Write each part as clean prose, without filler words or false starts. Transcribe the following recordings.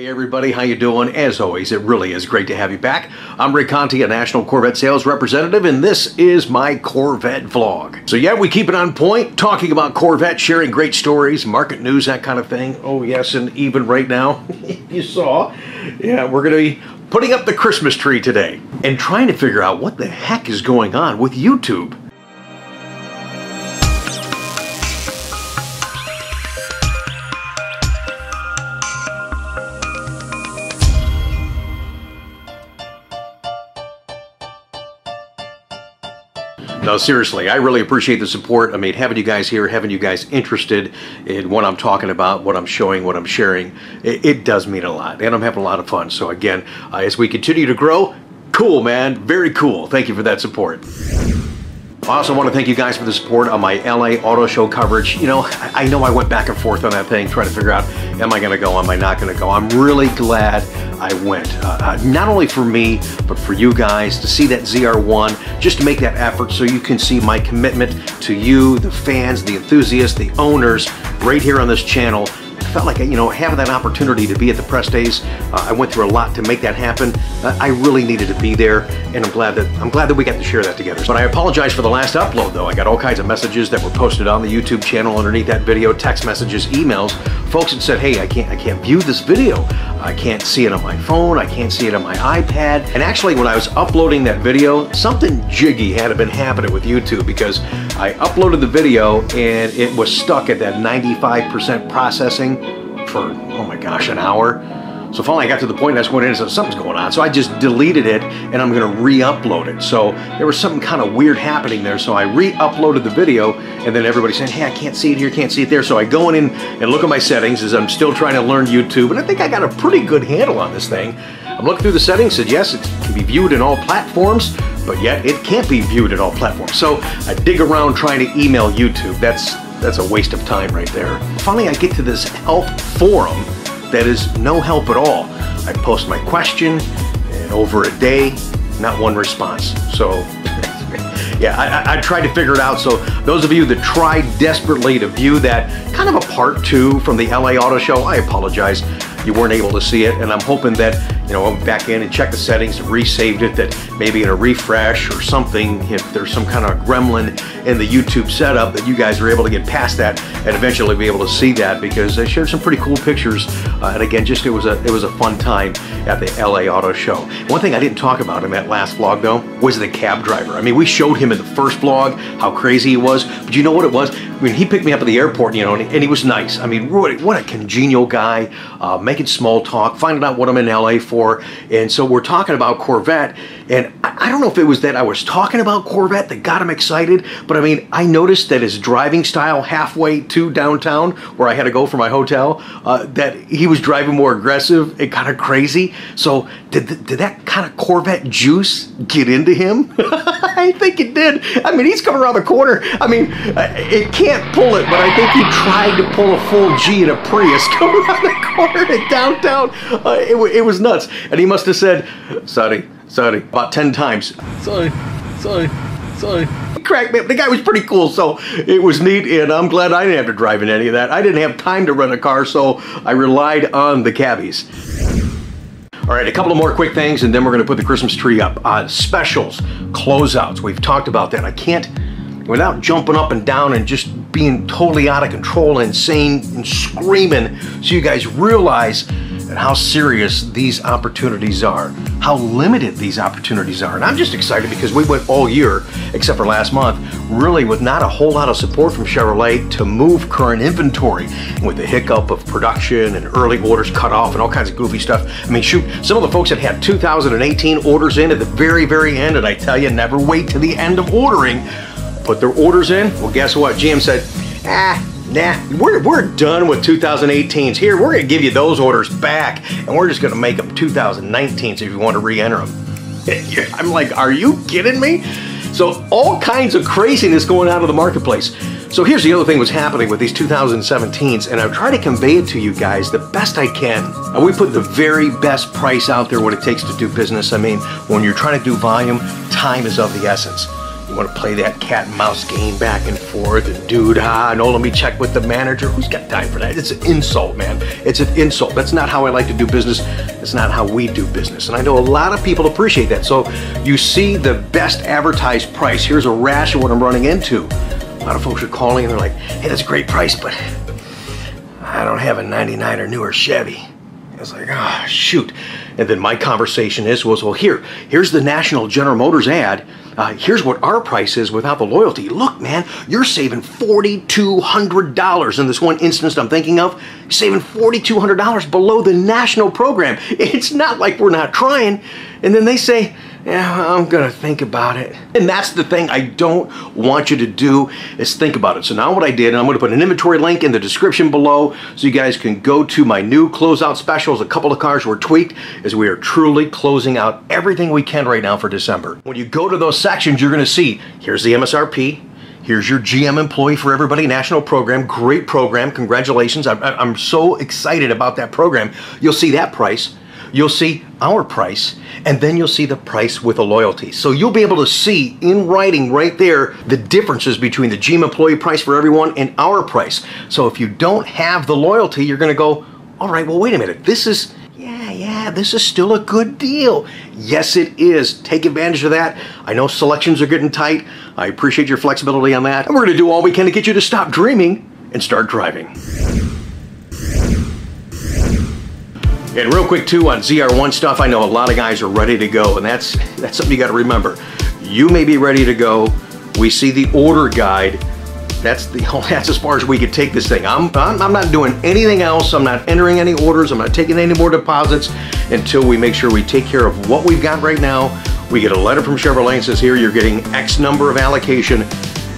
Hey everybody, how you doing? As always, it really is great to have you back. I'm Rick Conti, a National Corvette Sales Representative, and this is my Corvette vlog. So yeah, we keep it on point, talking about Corvette, sharing great stories, market news, that kind of thing. Oh yes, and even right now, you saw, yeah, we're gonna be putting up the Christmas tree today and trying to figure out what the heck is going on with YouTube. No, seriously, I really appreciate the support. I mean, having you guys here, having you guys interested in what I'm talking about, what I'm showing, what I'm sharing, it does mean a lot, and I'm having a lot of fun. So again, as we continue to grow, cool, man, very cool. Thank you for that support. I also want to thank you guys for the support on my LA Auto Show coverage. You know I went back and forth on that thing, trying to figure out, am I going to go, am I not going to go? I'm really glad I went. Not only for me, but for you guys to see that ZR1, just to make that effort so you can see my commitment to you, the fans, the enthusiasts, the owners, right here on this channel. I felt like, having that opportunity to be at the press days, I went through a lot to make that happen. I really needed to be there, and I'm glad that we got to share that together. But I apologize for the last upload, though. I got all kinds of messages that were posted on the YouTube channel underneath that video, text messages, emails. Folks had said, hey, I can't view this video. I can't see it on my phone. I can't see it on my iPad. And actually, when I was uploading that video, something jiggy had been happening with YouTube, because I uploaded the video and it was stuck at that 95% processing for, oh my gosh, an hour. So finally I got to the point and I just went in and said, something's going on. So I just deleted it and I'm gonna re-upload it. So there was something kind of weird happening there. So I re-uploaded the video, and then everybody saying, hey, I can't see it here, can't see it there. So I go in and look at my settings as I'm still trying to learn YouTube, and I think I got a pretty good handle on this thing. I'm looking through the settings, said yes, it can be viewed in all platforms, but yet it can't be viewed in all platforms. So I dig around trying to email YouTube. That's a waste of time right there. Finally, I get to this help forum that is no help at all. I post my question, and over a day, not one response. So, yeah, I tried to figure it out. So those of you that tried desperately to view that kind of a part 2 from the LA Auto Show, I apologize. You weren't able to see it, and I'm hoping that, I went back in and checked the settings and resaved it, that maybe in a refresh or something, if there's some kind of gremlin in the YouTube setup, that you guys are able to get past that and eventually be able to see that, because I shared some pretty cool pictures, and again, just it was a fun time at the LA Auto Show. One thing I didn't talk about in that last vlog, though, was the cab driver. I mean, we showed him in the first vlog how crazy he was, but you know what it was? I mean, he picked me up at the airport, and he was nice. I mean, what a congenial guy, making small talk, finding out what I'm in LA for. And so we're talking about Corvette, and I don't know if it was that I was talking about Corvette that got him excited, but I mean, I noticed that his driving style halfway to downtown, where I had to go for my hotel, that he was driving more aggressive and kind of crazy. So did that kind of Corvette juice get into him? I think it did. I mean, he's coming around the corner. I mean, it can't pull it, but I think he tried to pull a full G in a Prius coming around the corner at downtown. It was nuts. And he must have said, sorry, about 10 times. Sorry. He cracked me up. The guy was pretty cool, so it was neat, and I'm glad I didn't have to drive in any of that. I didn't have time to rent a car, so I relied on the cabbies. All right, a couple of more quick things, and then we're gonna put the Christmas tree up. Specials, closeouts, we've talked about that. I can't, without jumping up and down and just being totally out of control, insane, and screaming, so you guys realize how serious these opportunities are, how limited these opportunities are. And I'm just excited because we went all year, except for last month, really with not a whole lot of support from Chevrolet to move current inventory, with the hiccup of production and early orders cut off and all kinds of goofy stuff. I mean, shoot, some of the folks that had 2018 orders in at the very, very end, and I tell you, never wait to the end of ordering, put their orders in. Well, guess what? GM said, nah, we're done with 2018s. Here, we're gonna give you those orders back, and we're just gonna make them 2019s if you want to re-enter them. I'm like, are you kidding me? So all kinds of craziness going out of the marketplace. So here's the other thing that's happening with these 2017s, and I've tried to convey it to you guys the best I can. And we put the very best price out there, what it takes to do business. I mean, when you're trying to do volume, time is of the essence. You want to play that cat and mouse game back and forth and dude, no, let me check with the manager. Who's got time for that? It's an insult, man. It's an insult. That's not how I like to do business. It's not how we do business. And I know a lot of people appreciate that. So you see the best advertised price. Here's a rash of what I'm running into. A lot of folks are calling and they're like, hey, that's a great price, but I don't have a 99 or newer Chevy. It's like, ah, shoot. And then my conversation was, well, here's the National General Motors ad. Here's what our price is without the loyalty. Look, man, you're saving $4,200 in this one instance I'm thinking of. You're saving $4,200 below the national program. It's not like we're not trying. And then they say, yeah, I'm gonna think about it. And that's the thing I don't want you to do, is think about it. So now what I did, and I'm gonna put an inventory link in the description below so you guys can go to my new closeout specials. A couple of cars were tweaked as we are truly closing out everything we can right now for December. When you go to those sections, you're gonna see, here's the MSRP, here's your GM Employee for Everybody National Program. Great program, congratulations. I'm so excited about that program. You'll see that price. You'll see our price, and then you'll see the price with a loyalty. So you'll be able to see in writing right there the differences between the GM Employee price for everyone and our price. So if you don't have the loyalty, you're gonna go, all right, well, wait a minute, this is, yeah, this is still a good deal. Yes, it is. Take advantage of that. I know selections are getting tight. I appreciate your flexibility on that. And we're gonna do all we can to get you to stop dreaming and start driving. And real quick too, on ZR1 stuff, I know a lot of guys are ready to go, and that's something you got to remember. You may be ready to go. We see the order guide. That's as far as we could take this thing. I'm not doing anything else. I'm not entering any orders. I'm not taking any more deposits until we make sure we take care of what we've got right now. We get a letter from Chevrolet and says, here, you're getting X number of allocation,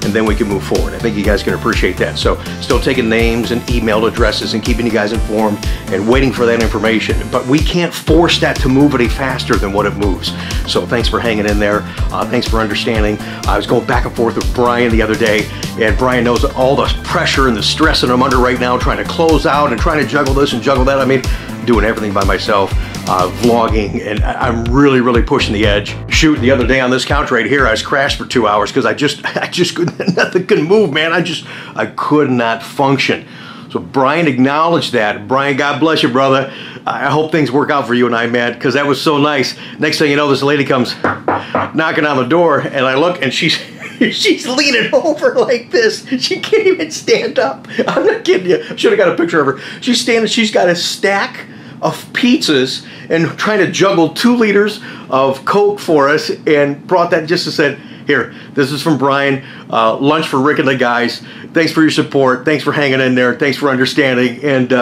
and then we can move forward. I think you guys can appreciate that. So still taking names and email addresses and keeping you guys informed and waiting for that information. But we can't force that to move any faster than what it moves. So thanks for hanging in there. Thanks for understanding. I was going back and forth with Brian the other day, and Brian knows all the pressure and the stress that I'm under right now, trying to close out and trying to juggle this and juggle that. I mean, doing everything by myself, vlogging, and I'm really, really pushing the edge. Shoot, the other day on this couch right here, I was crashed for 2 hours because I just couldn't, nothing could move, man. I could not function. So Brian acknowledged that. Brian, God bless you, brother. I hope things work out for you and I, man, because that was so nice. Next thing you know, this lady comes knocking on the door, and I look, and she's leaning over like this. She can't even stand up. I'm not kidding you. Should have got a picture of her. She's standing, she's got a stack of pizzas and trying to juggle 2 liters of Coke for us, and brought that just to say, here, this is from Brian, lunch for Rick and the guys. Thanks for your support. Thanks for hanging in there. Thanks for understanding. And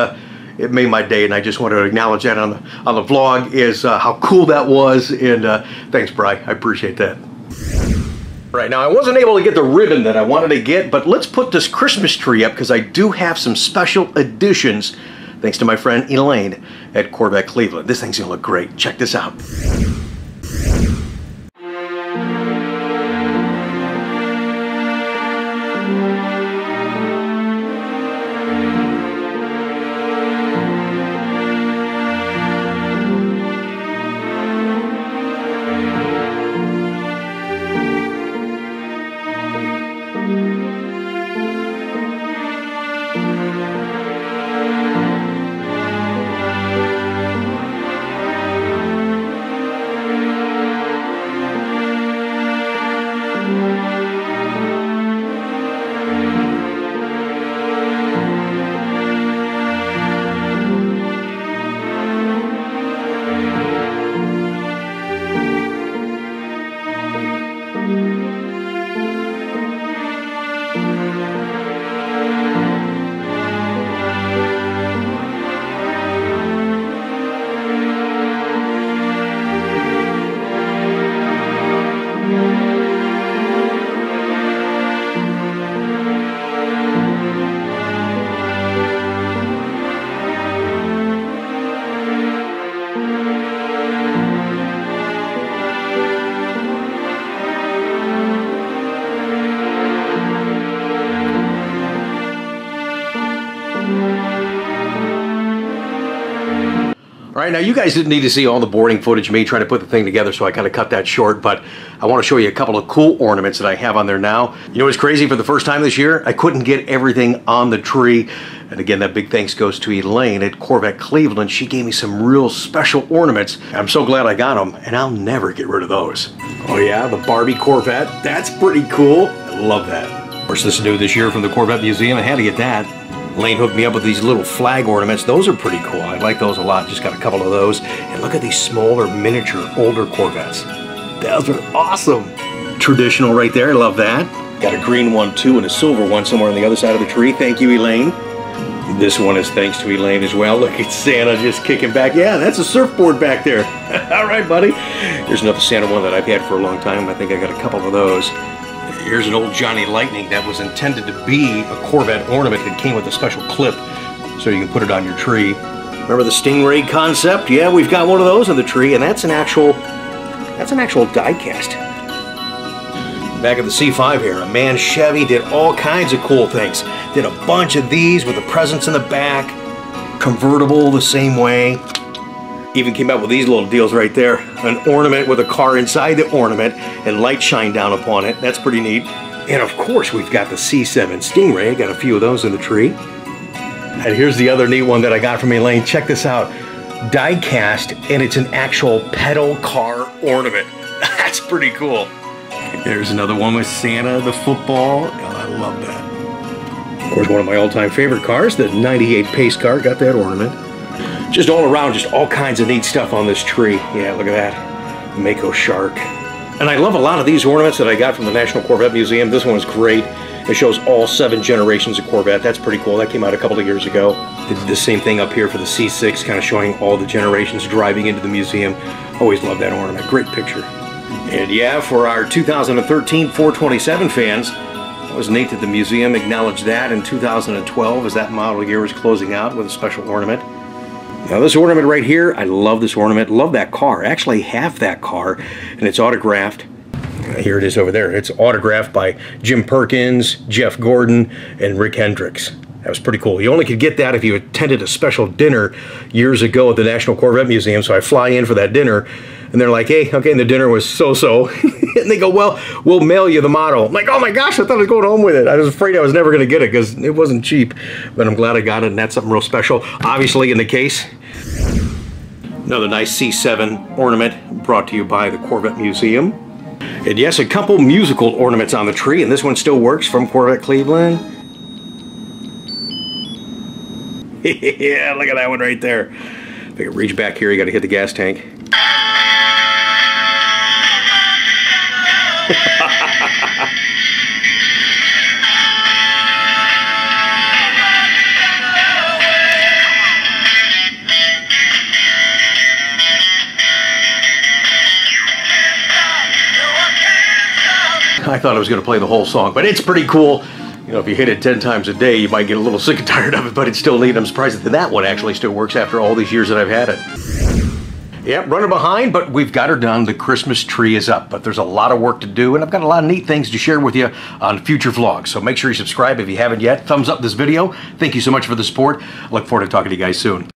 it made my day, and I just wanted to acknowledge that on the vlog, is how cool that was. And thanks, Brian. I appreciate that. Right, now I wasn't able to get the ribbon that I wanted to get, but let's put this Christmas tree up because I do have some special additions thanks to my friend Elaine at Corvette Cleveland. This thing's gonna look great. Check this out. All right, now you guys didn't need to see all the boarding footage, me trying to put the thing together, so I kind of cut that short, but I want to show you a couple of cool ornaments that I have on there now. You know what's crazy? For the first time this year, I couldn't get everything on the tree. And again, that big thanks goes to Elaine at Corvette Cleveland. She gave me some real special ornaments. I'm so glad I got them, and I'll never get rid of those. Oh yeah, the Barbie Corvette. That's pretty cool. I love that. Of course, this is new this year from the Corvette Museum. I had to get that. Elaine hooked me up with these little flag ornaments. Those are pretty cool. I like those a lot. Just got a couple of those. And look at these smaller, miniature, older Corvettes. Those are awesome. Traditional right there. I love that. Got a green one too and a silver one somewhere on the other side of the tree. Thank you, Elaine. This one is thanks to Elaine as well. Look at Santa just kicking back. Yeah, that's a surfboard back there. All right, buddy. Here's another Santa one that I've had for a long time. I think I got a couple of those. Here's an old Johnny Lightning that was intended to be a Corvette ornament that came with a special clip so you can put it on your tree. Remember the Stingray concept? Yeah, we've got one of those on the tree, and that's an actual die cast. Back at the C5 here, a man Chevy did all kinds of cool things. Did a bunch of these with the presents in the back, convertible the same way. Even came out with these little deals right there. An ornament with a car inside the ornament and light shine down upon it. That's pretty neat. And of course, we've got the C7 Stingray. I got a few of those in the tree. And here's the other neat one that I got from Elaine. Check this out. Die cast, and it's an actual pedal car ornament. That's pretty cool. There's another one with Santa, the football. Oh, I love that. Of course, one of my all-time favorite cars, the 98 pace car, got that ornament. Just all around, just all kinds of neat stuff on this tree. Yeah, look at that. Mako shark. And I love a lot of these ornaments that I got from the National Corvette Museum. This one is great. It shows all 7 generations of Corvette. That's pretty cool. That came out a couple of years ago. They did the same thing up here for the C6, kind of showing all the generations driving into the museum. Always love that ornament. Great picture. And yeah, for our 2013 427 fans, it was neat that the museum acknowledged that in 2012 as that model year was closing out with a special ornament. Now this ornament right here, I love this ornament. Love that car. I actually have that car, and it's autographed. Here it is over there. It's autographed by Jim Perkins, Jeff Gordon, and Rick Hendricks. That was pretty cool. You only could get that if you attended a special dinner years ago at the National Corvette Museum. So I fly in for that dinner, and they're like, hey, okay, and the dinner was so-so. And they go, well, we'll mail you the model. I'm like, oh my gosh, I thought I was going home with it. I was afraid I was never going to get it because it wasn't cheap. But I'm glad I got it, and that's something real special. Obviously, in the case, another nice C7 ornament brought to you by the Corvette Museum. And yes, a couple musical ornaments on the tree, and this one still works from Corvette Cleveland. Yeah, look at that one right there. If I can reach back here, you got to hit the gas tank. I thought I was going to play the whole song, but it's pretty cool. You know, if you hit it 10 times a day, you might get a little sick and tired of it, but it's still neat. I'm surprised that that one actually still works after all these years that I've had it. Yep, running behind, but we've got her done. The Christmas tree is up, but there's a lot of work to do, and I've got a lot of neat things to share with you on future vlogs. So make sure you subscribe if you haven't yet. Thumbs up this video. Thank you so much for the support. I look forward to talking to you guys soon.